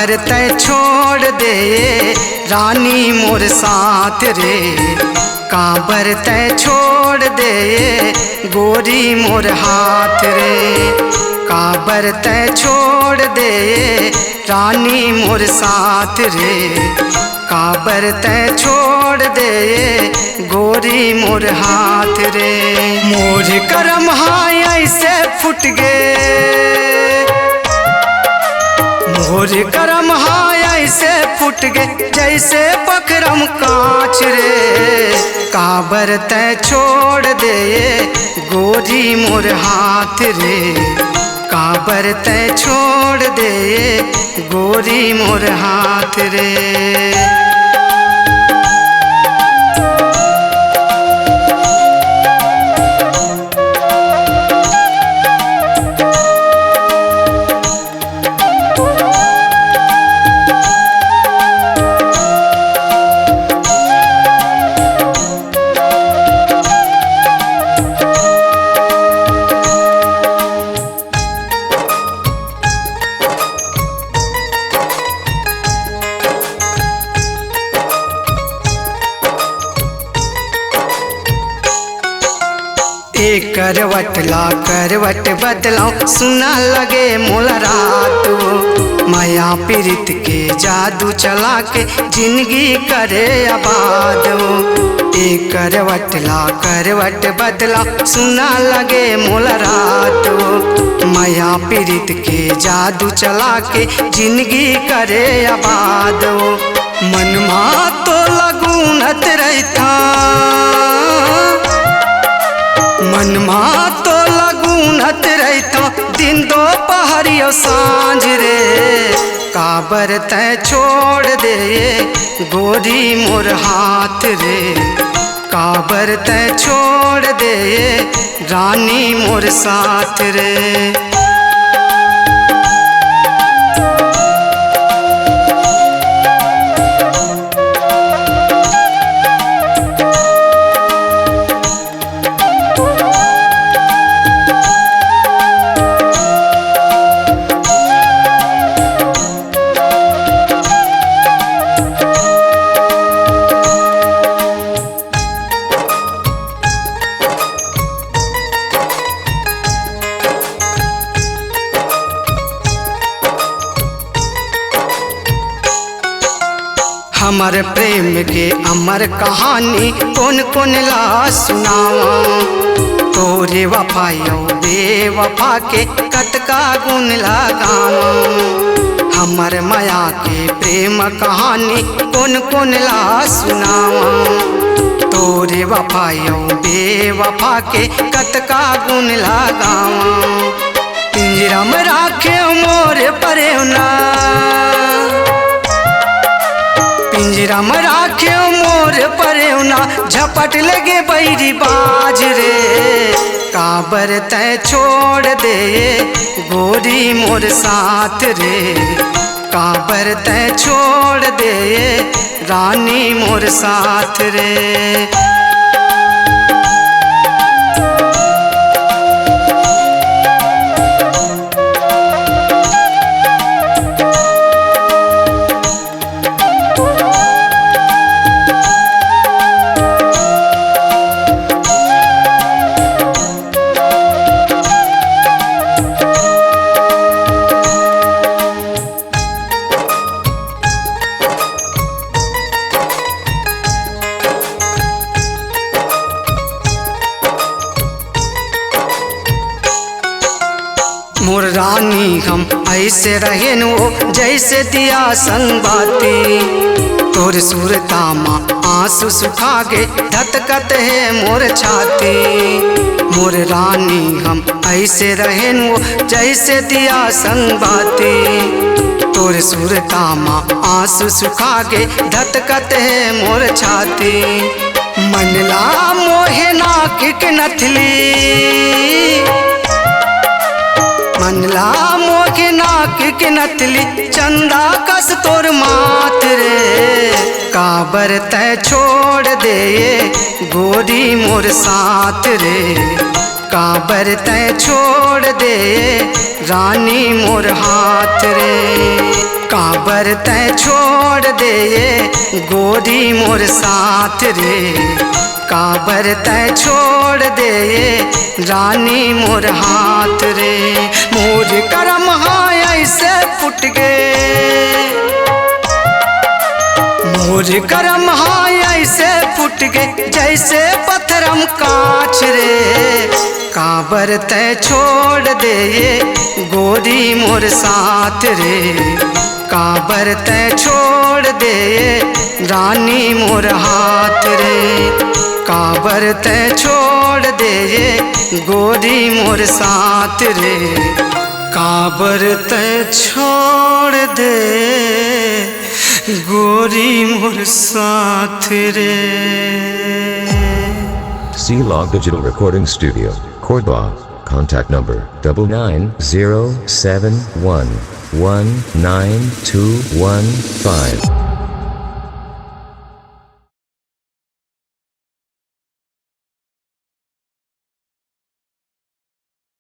काबर तय छोड़ दे रानी मोर साथ रे, काबर तय छोड़ दे गोरी मोर हाथ रे, काबर तय छोड़ दे रानी मोर साथ रे, काबर तय छोड़ दे गोरी मोर हाथ रे। मोर करम हाय ऐसे फुट गे, मोर करम हाय ऐसे फुट गे जैसे बकरम कांच रे, काबर तय छोड़ दे गोरी मोर हाथ रे, काबर तय छोड़ दे गोरी मोर हाथ रे। एक करवट ला करवट बदलाओ सुना लगे मोला रात, माया पीरित के जादू चला के जिंदगी करे आबाद। एक करवट ला करवट बदलाओ सुना लगे मोला रात, माया पीरित के जादू चला के जिंदगी करे आबाद। मनमा तो लगूनत रहता, मनमा तो लगूनत रहता दिन दोपहरियो सांझ रे, काबर तय छोड़ दे गोरी मोर हाथ रे, काबर तय छोड़ दे रानी मोर साथ रे। हमर प्रेम के अमर कहानी कौन कौन ला सुनावा, तोरे वफायो बेवफा के कतका गुण लगावा। हमर माया के प्रेम कहानी कौन कौन ला सुनावा, तोरे वफायो बेवफा के कतका गुण लगावा। पिंजरा में राखे मोर परेवना, पिंजरा में राखे मोर परेवना झपट लगे बैरी बाज रे, काबर तय छोड़ दे गोरी मोर साथ रे, काबर तय छोड़ दे रानी मोर साथ रे। मोर रानी हम ऐसे रहे नो जैसे दिया संगबाती, तोर सूरता माँ आंसू सुखा गे धतकत है मोर छाती। मोर रानी हम ऐसे रहे नो जैसे दिया संगबाती, तोर सूरता माँ आंसू सुखा गे धतकत है मोर छाती। मनला मोहे नाक के नथली, मनला मोके नाक के नथली चंदा कस तोर माथ रे, काबर तय छोड़ दे गोरी मोर साथ रे, काबर तय छोड़ दे रानी मोर हाथ रे, काबर तय छोड़ दे गोरी मोर साथ रे, काबर तय छोड़ दे रानी मोर हाथ रे। मोर करम हाँ ऐसे फुट गए, मोर करम हाँ ऐसे फुट गए जैसे पत्थरम कांच रे, काबर तय छोड़ दे गोरी मोर साथ रे, काबर तय छोड़ दे रानी मोर हाथ रे, काबर तय छोड़ दे गोरी मोर साथ रे, काबर तय छोड़ दे गोरी मोर साथ रे। C-Log Digital Recording Studio, Cordoba. Contact number 99071192115.